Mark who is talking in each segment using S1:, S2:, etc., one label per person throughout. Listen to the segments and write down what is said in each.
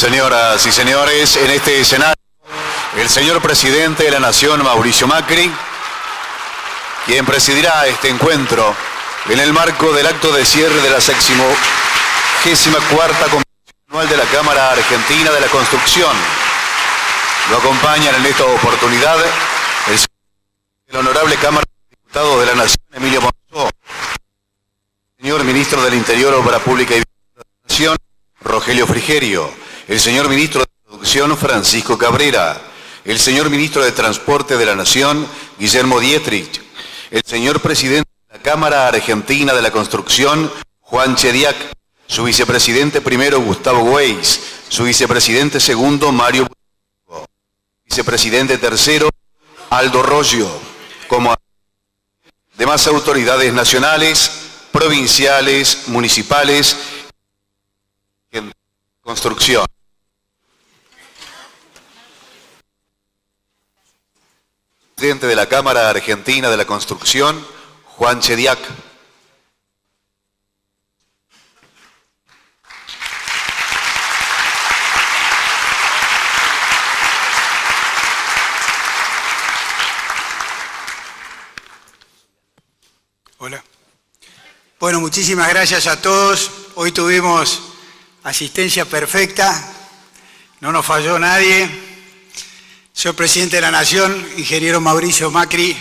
S1: Señoras y señores, en este escenario, el señor presidente de la Nación, Mauricio Macri, quien presidirá este encuentro en el marco del acto de cierre de la 64ª Convención Anual de la Cámara Argentina de la Construcción. Lo acompañan en esta oportunidad el honorable Cámara de Diputados de la Nación, Emilio Monzó, el señor ministro del Interior, Obra Pública y Vivienda de la Nación, Rogelio Frigerio, el señor ministro de Producción, Francisco Cabrera, el señor ministro de Transporte de la Nación, Guillermo Dietrich, el señor presidente de la Cámara Argentina de la Construcción, Juan Chediak, su vicepresidente primero, Gustavo Weiss, su vicepresidente segundo, Mario Bucco, vicepresidente tercero, Aldo Roggio, como demás autoridades nacionales, provinciales, municipales, en construcción. Presidente de la Cámara Argentina de la Construcción, Juan Chediak.
S2: Hola. Bueno, muchísimas gracias a todos. Hoy tuvimos asistencia perfecta, no nos falló nadie. Señor presidente de la Nación, ingeniero Mauricio Macri,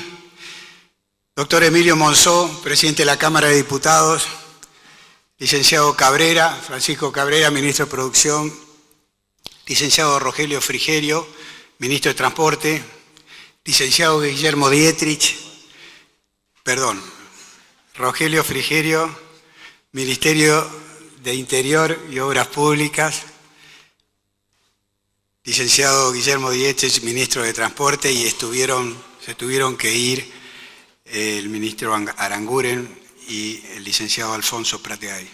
S2: doctor Emilio Monzó, presidente de la Cámara de Diputados, licenciado Cabrera, Francisco Cabrera, ministro de Producción, licenciado Rogelio Frigerio, ministro de Transporte, licenciado Guillermo Dietrich, Rogelio Frigerio, Ministerio de Interior y Obras Públicas, licenciado Guillermo Dietrich, ministro de Transporte, y se tuvieron que ir el ministro Aranguren y el licenciado Alfonso Prategay.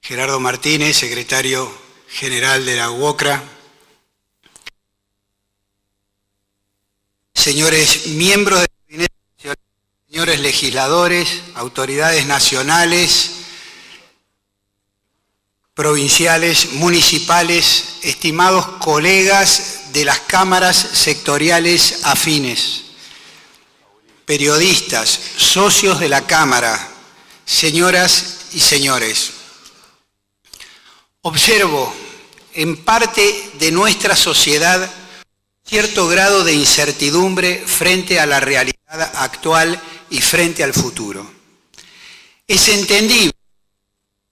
S2: Gerardo Martínez, secretario general de la UOCRA. Señores miembros del Gabinete Nacional, señores legisladores, autoridades nacionales, provinciales, municipales, estimados colegas de las cámaras sectoriales afines, periodistas, socios de la Cámara, señoras y señores. Observo en parte de nuestra sociedad cierto grado de incertidumbre frente a la realidad actual y frente al futuro. Es entendible,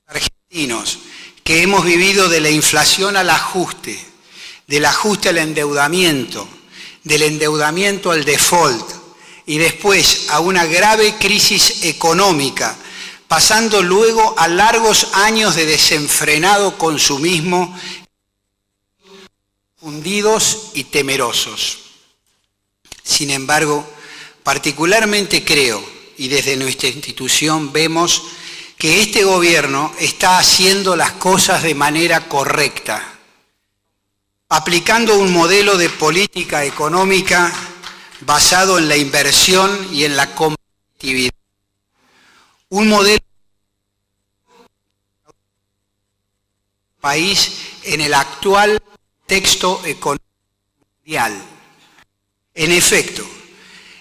S2: argentinos, que hemos vivido de la inflación al ajuste, del ajuste al endeudamiento, del endeudamiento al default y después a una grave crisis económica, pasando luego a largos años de desenfrenado consumismo, hundidos y temerosos. Sin embargo, particularmente creo, y desde nuestra institución vemos, que este gobierno está haciendo las cosas de manera correcta, aplicando un modelo de política económica basado en la inversión y en la competitividad. Un modelo país en el actual contexto económico mundial. En efecto,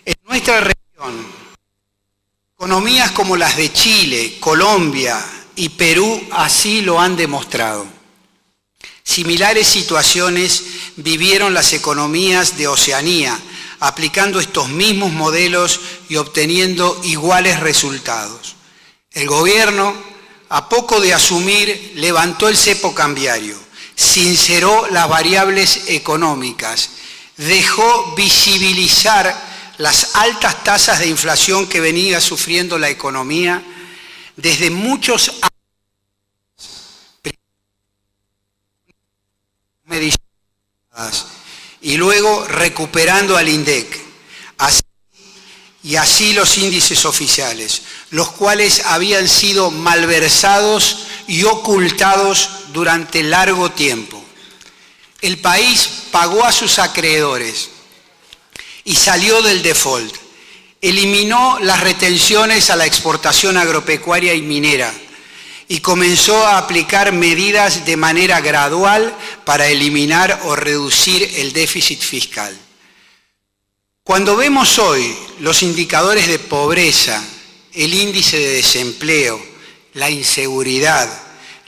S2: en nuestra región, economías como las de Chile, Colombia y Perú así lo han demostrado. Similares situaciones vivieron las economías de Oceanía, aplicando estos mismos modelos y obteniendo iguales resultados. El gobierno, a poco de asumir, levantó el cepo cambiario, sinceró las variables económicas, dejó visibilizar las altas tasas de inflación que venía sufriendo la economía desde muchos años y luego recuperando al INDEC, así los índices oficiales, los cuales habían sido malversados y ocultados durante largo tiempo. El país pagó a sus acreedores y salió del default. Eliminó las retenciones a la exportación agropecuaria y minera y comenzó a aplicar medidas de manera gradual para eliminar o reducir el déficit fiscal. Cuando vemos hoy los indicadores de pobreza, el índice de desempleo, la inseguridad,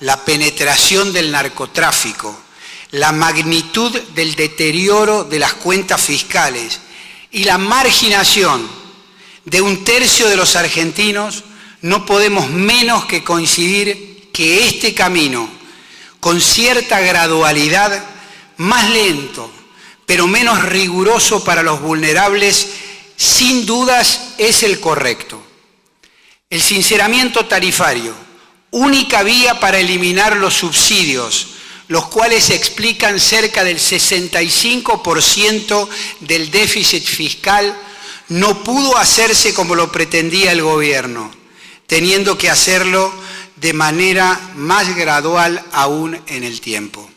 S2: la penetración del narcotráfico, la magnitud del deterioro de las cuentas fiscales y la marginación de un tercio de los argentinos, no podemos menos que coincidir que este camino, con cierta gradualidad, más lento, pero menos riguroso para los vulnerables, sin dudas es el correcto. El sinceramiento tarifario, única vía para eliminar los subsidios, los cuales explican cerca del 65% del déficit fiscal, no pudo hacerse como lo pretendía el gobierno, teniendo que hacerlo de manera más gradual aún en el tiempo.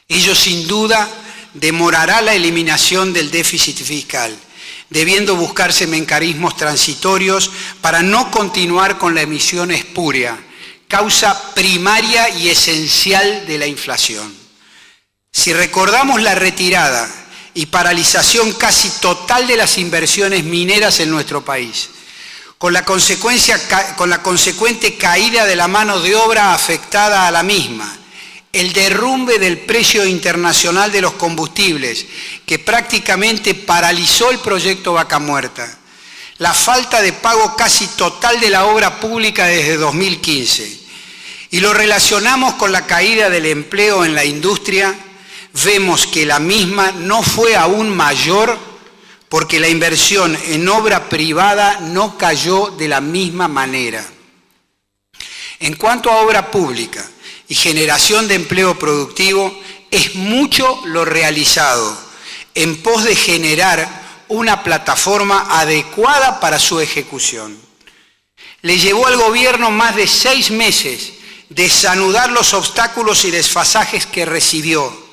S2: Ello sin duda demorará la eliminación del déficit fiscal, debiendo buscarse mecanismos transitorios para no continuar con la emisión espuria, causa primaria y esencial de la inflación. Si recordamos la retirada y paralización casi total de las inversiones mineras en nuestro país, con la consecuente caída de la mano de obra afectada a la misma, el derrumbe del precio internacional de los combustibles, que prácticamente paralizó el proyecto Vaca Muerta, la falta de pago casi total de la obra pública desde 2015, y lo relacionamos con la caída del empleo en la industria, vemos que la misma no fue aún mayor porque la inversión en obra privada no cayó de la misma manera. En cuanto a obra pública y generación de empleo productivo, es mucho lo realizado en pos de generar una plataforma adecuada para su ejecución. Le llevó al gobierno más de 6 meses desanudar los obstáculos y desfasajes que recibió,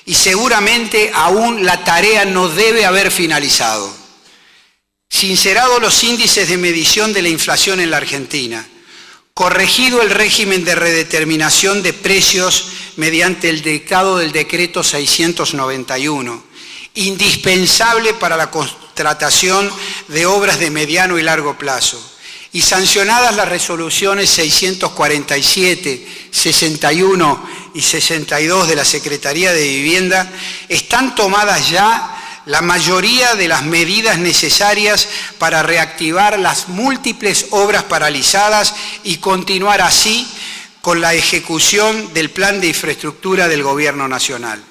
S2: y seguramente aún la tarea no debe haber finalizado. Sincerados los índices de medición de la inflación en la Argentina, corregido el régimen de redeterminación de precios mediante el dictado del decreto 691, indispensable para la contratación de obras de mediano y largo plazo, y sancionadas las resoluciones 647, 61 y 62 de la Secretaría de Vivienda, están tomadas ya la mayoría de las medidas necesarias para reactivar las múltiples obras paralizadas y continuar así con la ejecución del Plan de Infraestructura del Gobierno Nacional.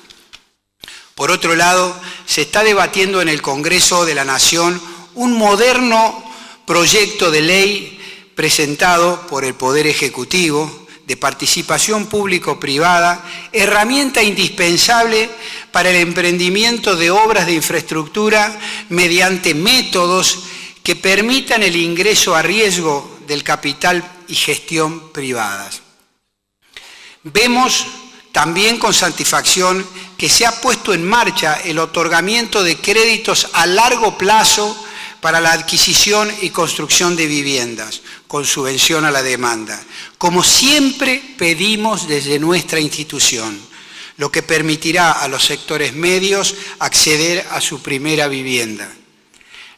S2: Por otro lado, se está debatiendo en el Congreso de la Nación un moderno proyecto de ley presentado por el Poder Ejecutivo de participación público-privada, herramienta indispensable para el emprendimiento de obras de infraestructura mediante métodos que permitan el ingreso a riesgo del capital y gestión privadas. Vemos también con satisfacción que se ha puesto en marcha el otorgamiento de créditos a largo plazo para la adquisición y construcción de viviendas, con subvención a la demanda, como siempre pedimos desde nuestra institución, lo que permitirá a los sectores medios acceder a su primera vivienda.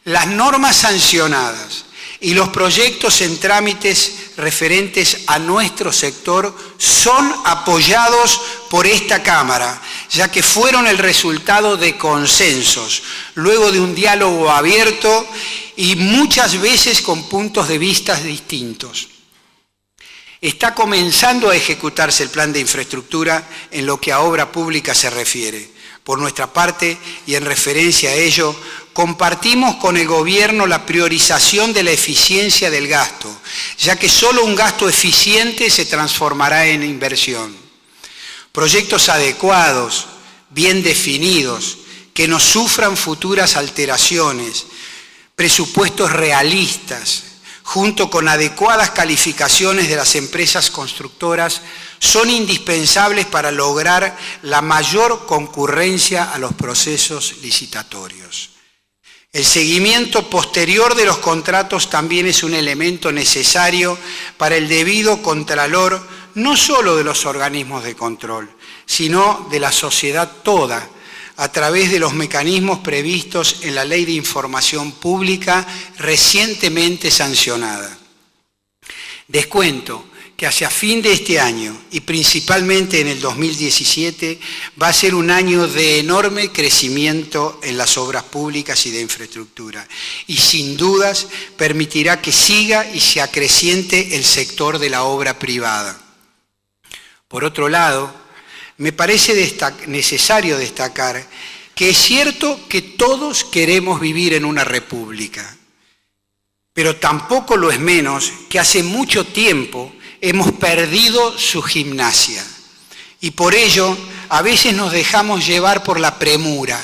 S2: Las normas sancionadas y los proyectos en trámites referentes a nuestro sector son apoyados por esta Cámara, ya que fueron el resultado de consensos, luego de un diálogo abierto y muchas veces con puntos de vista distintos. Está comenzando a ejecutarse el plan de infraestructura en lo que a obra pública se refiere. Por nuestra parte, y en referencia a ello, compartimos con el Gobierno la priorización de la eficiencia del gasto, ya que solo un gasto eficiente se transformará en inversión. Proyectos adecuados, bien definidos, que no sufran futuras alteraciones, presupuestos realistas, junto con adecuadas calificaciones de las empresas constructoras, son indispensables para lograr la mayor concurrencia a los procesos licitatorios. El seguimiento posterior de los contratos también es un elemento necesario para el debido contralor, no solo de los organismos de control, sino de la sociedad toda, a través de los mecanismos previstos en la Ley de Información Pública recientemente sancionada. Descuento que hacia fin de este año y principalmente en el 2017 va a ser un año de enorme crecimiento en las obras públicas y de infraestructura y sin dudas permitirá que siga y se acreciente el sector de la obra privada. Por otro lado, me parece necesario destacar que es cierto que todos queremos vivir en una república, pero tampoco lo es menos que hace mucho tiempo hemos perdido su gimnasia y por ello a veces nos dejamos llevar por la premura,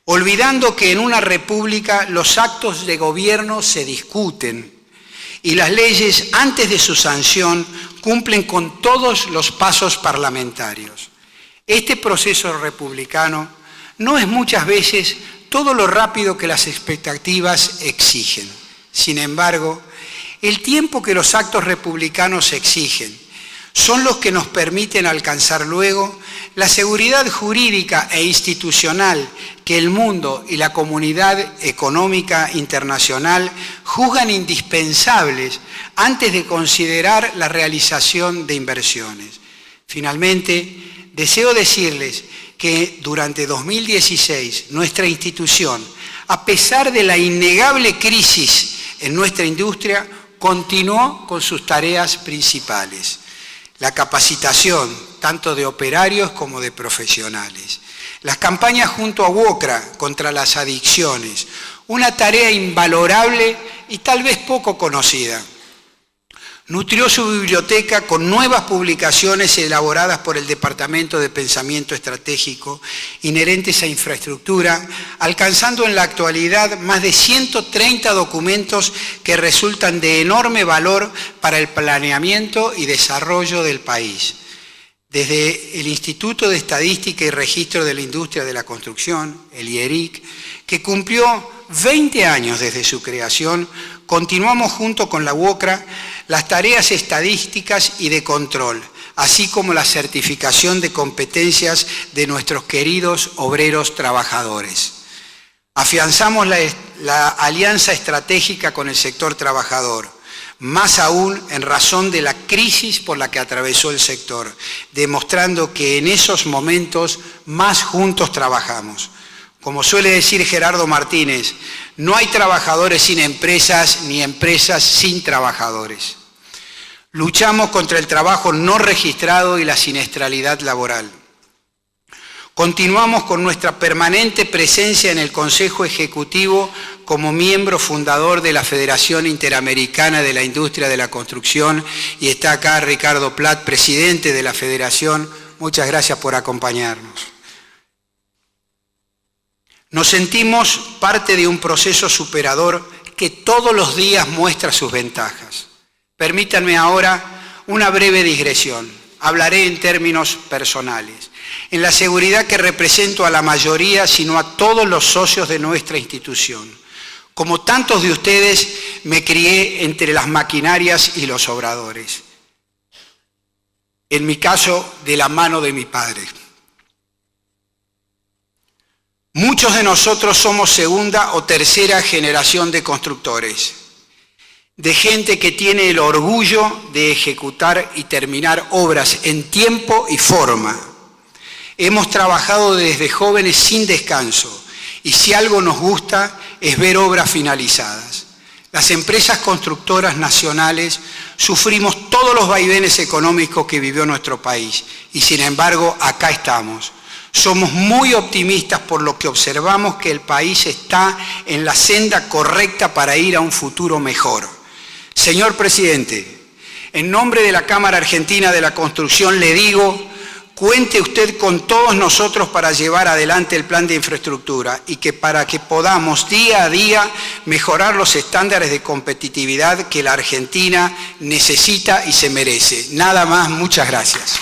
S2: olvidando que en una república los actos de gobierno se discuten y las leyes antes de su sanción cumplen con todos los pasos parlamentarios. Este proceso republicano no es muchas veces todo lo rápido que las expectativas exigen. Sin embargo, el tiempo que los actos republicanos exigen son los que nos permiten alcanzar luego la seguridad jurídica e institucional que el mundo y la comunidad económica internacional juzgan indispensables antes de considerar la realización de inversiones. Finalmente, deseo decirles que durante 2016 nuestra institución, a pesar de la innegable crisis en nuestra industria, continuó con sus tareas principales, la capacitación tanto de operarios como de profesionales, las campañas junto a WOCRA contra las adicciones, una tarea invalorable y tal vez poco conocida. Nutrió su biblioteca con nuevas publicaciones elaboradas por el Departamento de Pensamiento Estratégico inherentes a infraestructura, alcanzando en la actualidad más de 130 documentos que resultan de enorme valor para el planeamiento y desarrollo del país. Desde el Instituto de Estadística y Registro de la Industria de la Construcción, el IERIC, que cumplió 20 años desde su creación, continuamos junto con la WOCRA las tareas estadísticas y de control, así como la certificación de competencias de nuestros queridos obreros trabajadores. Afianzamos la alianza estratégica con el sector trabajador, más aún en razón de la crisis por la que atravesó el sector, demostrando que en esos momentos más juntos trabajamos. Como suele decir Gerardo Martínez, no hay trabajadores sin empresas ni empresas sin trabajadores. Luchamos contra el trabajo no registrado y la siniestralidad laboral. Continuamos con nuestra permanente presencia en el Consejo Ejecutivo como miembro fundador de la Federación Interamericana de la Industria de la Construcción y está acá Ricardo Plat, presidente de la Federación. Muchas gracias por acompañarnos. Nos sentimos parte de un proceso superador que todos los días muestra sus ventajas. Permítanme ahora una breve digresión. Hablaré en términos personales. En la seguridad que represento a la mayoría, sino a todos los socios de nuestra institución. Como tantos de ustedes, me crié entre las maquinarias y los obradores. En mi caso, de la mano de mi padre. Muchos de nosotros somos segunda o tercera generación de constructores, de gente que tiene el orgullo de ejecutar y terminar obras en tiempo y forma. Hemos trabajado desde jóvenes sin descanso y si algo nos gusta es ver obras finalizadas. Las empresas constructoras nacionales sufrimos todos los vaivenes económicos que vivió nuestro país y sin embargo acá estamos. Somos muy optimistas por lo que observamos que el país está en la senda correcta para ir a un futuro mejor. Señor Presidente, en nombre de la Cámara Argentina de la Construcción le digo, cuente usted con todos nosotros para llevar adelante el plan de infraestructura y que para que podamos día a día mejorar los estándares de competitividad que la Argentina necesita y se merece. Nada más, muchas gracias.